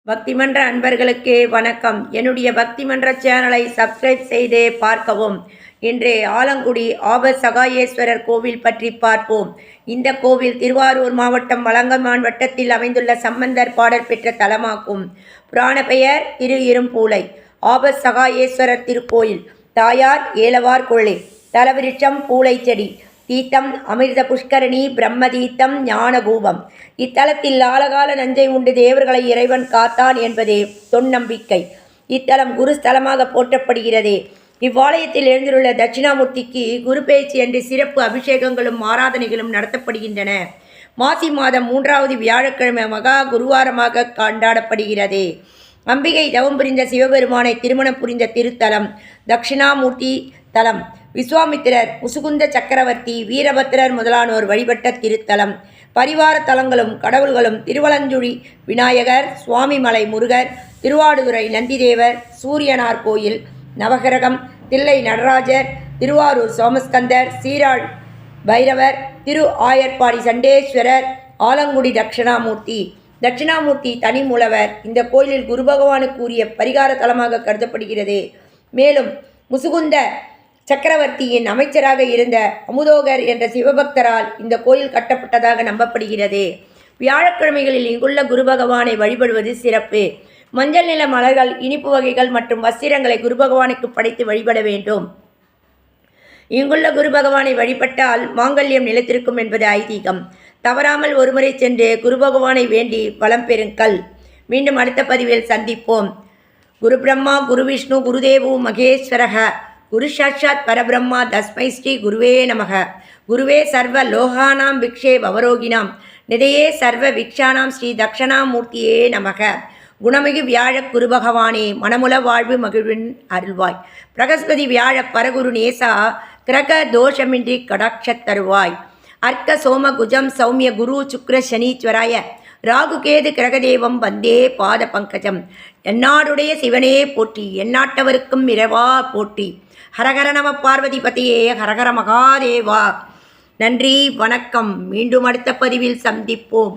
பக்திமன்ற அன்பர்களுக்கு வணக்கம். என்னுடைய பக்திமன்ற சேனலை சப்ஸ்கிரைப் செய்து பார்க்கவும். இன்று ஆலங்குடி ஆபசகாயேஸ்வரர் கோவில் பற்றி பார்ப்போம். இந்த கோவில் திருவாரூர் மாவட்டம் வலங்கமான் வட்டத்தில் அமைந்துள்ள சம்பந்தர் பாடல் பெற்ற தலமாகும். புராண பெயர் திரு இரும்பூலை. ஆபசகாயேஸ்வரர் திருக்கோயில். தாயார் ஏலவார் கொள்ளை. தலவிருட்சம் பூளை செடி. தீர்த்தம் அமிர்த புஷ்கரணி பிரம்மதீர்த்தம் ஞானகூபம். இத்தலத்தில் ஆலகால நஞ்சை உண்டு தேவர்களை இறைவன் காத்தான் என்பதே தொன்னம்பிக்கை. இத்தலம் குரு ஸ்தலமாக போற்றப்படுகிறது. இவ்வாலயத்தில் எழுந்துள்ள தட்சிணாமூர்த்திக்கு குரு பேச்சு என்று சிறப்பு அபிஷேகங்களும் ஆராதனைகளும் நடத்தப்படுகின்றன. மாசி மாதம் 3வது வியாழக்கிழமை மகா குருவாரமாக கொண்டாடப்படுகிறது. அம்பிகை தவம் புரிந்த சிவபெருமானை திருமணம் புரிந்த திருத்தலம் தட்சிணாமூர்த்தி தலம். விஸ்வாமித்திரர், முசுகுந்த சக்கரவர்த்தி, வீரபத்திரர் முதலானோர் வழிபட்ட திருத்தலம். பரிவார தலங்களும் கடவுள்களும் திருவலஞ்சுழி விநாயகர், சுவாமிமலை முருகர், திருவாடுதுறை நந்திதேவர், சூரியனார் கோயில், நவகிரகம், தில்லை நடராஜர், திருவாரூர் சோமஸ்கந்தர், சீராள் பைரவர், திரு ஆயர்பாடி சண்டேஸ்வரர், ஆலங்குடி தட்சிணாமூர்த்தி. தட்சிணாமூர்த்தி தனி மூலவர். இந்த கோயிலில் குரு பகவானுக்கு உரிய பரிகார தலமாக கருதப்படுகிறது. மேலும் முசுகுந்த சக்கரவர்த்தியின் அமைச்சராக இருந்த அமுதோகர் என்ற சிவபக்தரால் இந்த கோயில் கட்டப்பட்டதாக நம்பப்படுகிறது. வியாழக்கிழமைகளில் இங்குள்ள குரு பகவானை வழிபடுவது சிறப்பு. மஞ்சள் நிற மலர்கள், இனிப்பு வகைகள் மற்றும் வஸ்திரங்களை குரு பகவானுக்கு படைத்து வழிபட வேண்டும். இங்குள்ள குரு பகவானை வழிபட்டால் மாங்கல்யம் நிலைத்திருக்கும் என்பது ஐதீகம். தவறாமல் ஒருமுறை சென்று குரு பகவானை வேண்டி வளம் பெறுங்கள். மீண்டும் அடுத்த பதிவில் சந்திப்போம். குரு பிரம்மா குரு விஷ்ணு குருதேவு மகேஸ்வரக குரு சாட்சாத் பரபிரம்மா தஸ்மை ஸ்ரீ குருவே நமக. குருவே சர்வ லோகானாம் விக்ஷே பவரோகினாம் நிதையே சர்வ விக்ஷானாம் ஸ்ரீ தக்ஷணாமூர்த்தியே நமக. குணமிகு வியாழ குரு பகவானே மனமுல வாழ்வு மகிழ்வின் அருள்வாய். பிரகஸ்பதி வியாழ பரகுரு நேசா கிரக தோஷமின்றி கடாட்சத் தருவாய். அர்க்க சோம குஜம் சௌமிய குரு சுக்ர சனீஸ்வராய ராகுகேது கிரகதேவம் வந்தே பாத பங்கஜம். எந்நாடுடைய சிவனே போற்றி, எந்நாட்டவருக்கும் இரவா போற்றி. ஹரஹர நம பார்வதி பதியே ஹரஹர மகாதேவா. நன்றி, வணக்கம். மீண்டும் அடுத்த பதிவில் சந்திப்போம்.